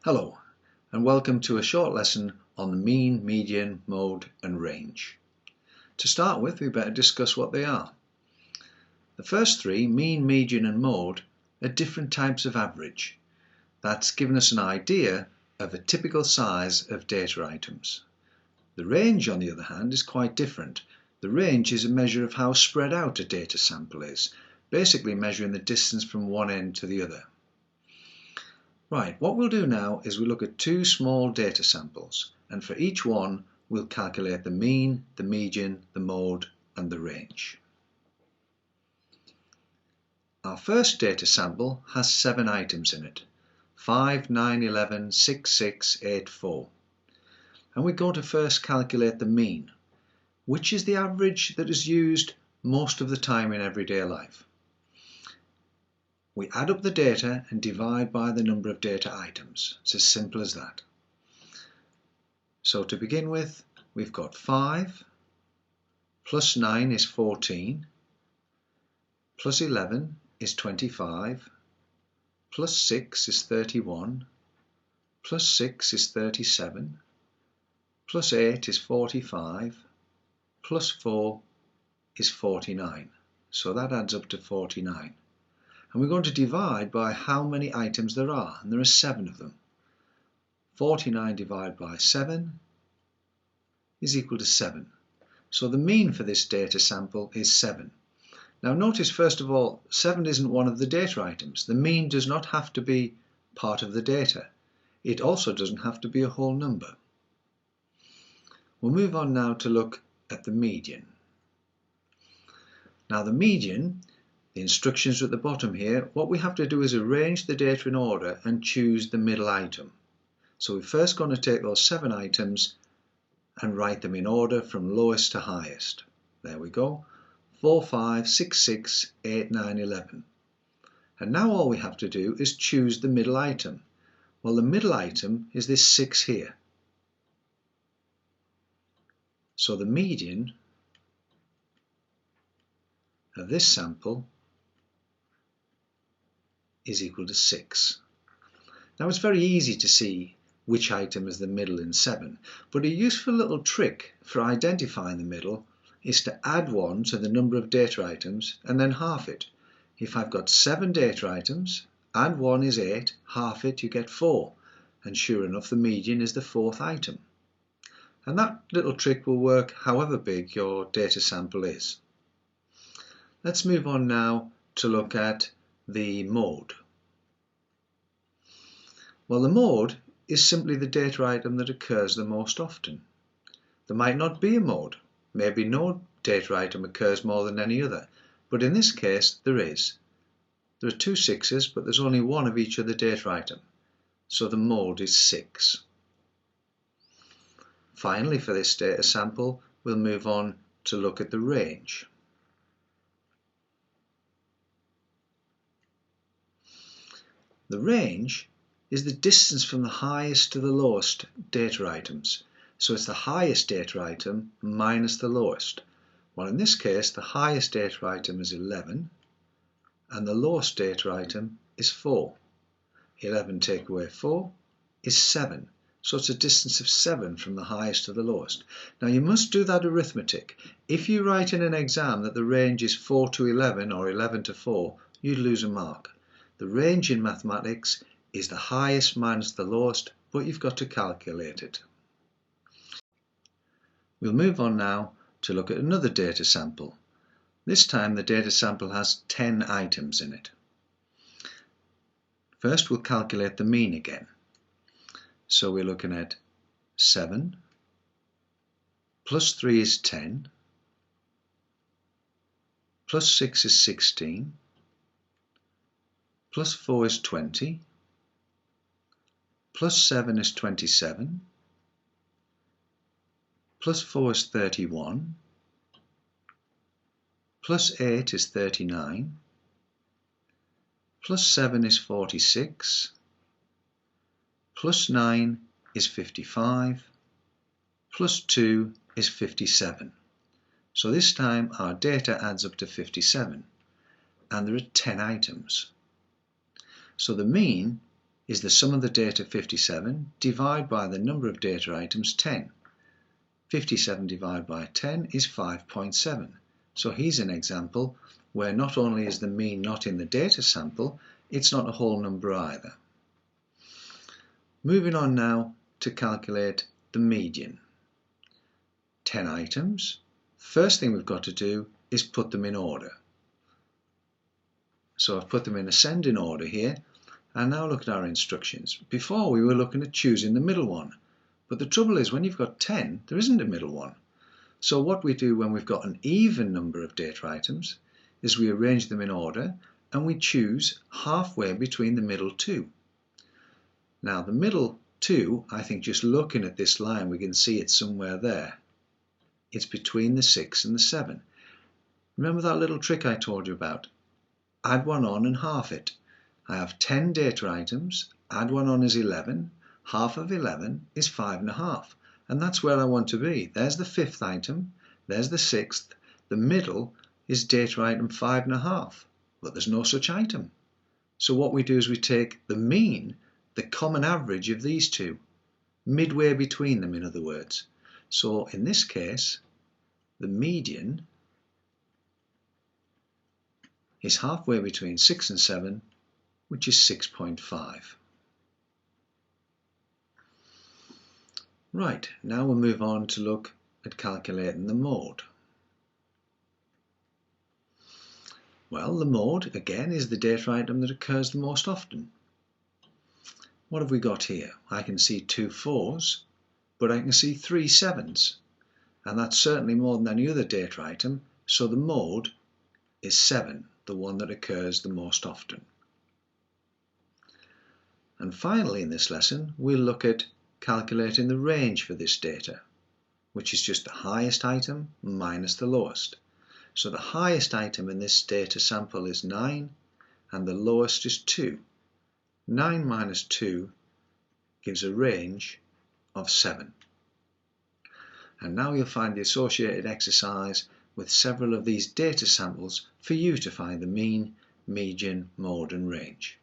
Hello, and welcome to a short lesson on the mean, median, mode and range. To start with, we better discuss what they are. The first three, mean, median and mode, are different types of average. That's given us an idea of a typical size of data items. The range, on the other hand, is quite different. The range is a measure of how spread out a data sample is, basically measuring the distance from one end to the other. Right, what we'll do now is we'll look at two small data samples, and for each one we'll calculate the mean, the median, the mode and the range. Our first data sample has 7 items in it, 5, 9, 11, 6, 6, 8, 4. And we're going to first calculate the mean, which is the average that is used most of the time in everyday life. We add up the data and divide by the number of data items. It's as simple as that. So to begin with, we've got 5 plus 9 is 14, plus 11 is 25, plus 6 is 31, plus 6 is 37, plus 8 is 45, plus 4 is 49. So that adds up to 49. And we're going to divide by how many items there are, and there are 7 of them. 49 divided by 7 is equal to 7. So the mean for this data sample is 7. Now notice first of all, 7 isn't one of the data items. The mean does not have to be part of the data. It also doesn't have to be a whole number. We'll move on now to look at the median. Now the median, the instructions are at the bottom here. What we have to do is arrange the data in order and choose the middle item. So we're first going to take those 7 items and write them in order from lowest to highest. There we go. 4, 5, 6, 6, 8, 9, 11. And now all we have to do is choose the middle item. Well, the middle item is this 6 here. So the median of this sample is equal to 6. Now it's very easy to see which item is the middle in 7, but a useful little trick for identifying the middle is to add 1 to the number of data items and then half it. If I've got 7 data items, add 1 is 8, half it you get 4, and sure enough the median is the 4th item. And that little trick will work however big your data sample is. Let's move on now to look at the mode. Well, the mode is simply the data item that occurs the most often. There might not be a mode. Maybe no data item occurs more than any other. But in this case, there is. There are 2 6s, but there's only 1 of each of the data item. So the mode is 6. Finally, for this data sample, we'll move on to look at the range. The range is the distance from the highest to the lowest data items. So it's the highest data item minus the lowest. Well, in this case, the highest data item is 11 and the lowest data item is 4. 11 take away 4 is 7. So it's a distance of 7 from the highest to the lowest. Now you must do that arithmetic. If you write in an exam that the range is 4 to 11 or 11 to 4, you'd lose a mark. The range in mathematics is the highest minus the lowest, but you've got to calculate it. We'll move on now to look at another data sample. This time the data sample has 10 items in it. First we'll calculate the mean again. So we're looking at 7 plus 3 is 10, plus 6 is 16, plus 4 is 20, plus 7 is 27, plus 4 is 31, plus 8 is 39, plus 7 is 46, plus 9 is 55, plus 2 is 57. So this time our data adds up to 57, and there are 10 items. So the mean is the sum of the data 57 divided by the number of data items 10. 57 divided by 10 is 5.7. So here's an example where not only is the mean not in the data sample, it's not a whole number either. Moving on now to calculate the median. 10 items. First thing we've got to do is put them in order. So I've put them in ascending order here, and now look at our instructions. Before we were looking at choosing the middle one, but the trouble is when you've got 10, there isn't a middle one. So what we do when we've got an even number of data items is we arrange them in order and we choose halfway between the middle two. Now the middle two, I think just looking at this line we can see it's somewhere there. It's between the 6 and the 7. Remember that little trick I told you about? Add one on and half it. I have 10 data items, add one on is 11, half of 11 is 5.5, and that's where I want to be. There's the 5th item, there's the 6th, the middle is data item 5.5, but there's no such item. So what we do is we take the mean, the common average of these two, midway between them in other words. So in this case, the median is halfway between 6 and 7, which is 6.5. Right, now we'll move on to look at calculating the mode. Well, the mode, again, is the data item that occurs the most often. What have we got here? I can see 2 4s, but I can see 3 7s, and that's certainly more than any other data item, so the mode is 7, the one that occurs the most often. And finally in this lesson we'll look at calculating the range for this data, which is just the highest item minus the lowest. So the highest item in this data sample is 9 and the lowest is 2. 9 minus 2 gives a range of 7. And now you'll find the associated exercise with several of these data samples for you to find the mean, median, mode and range.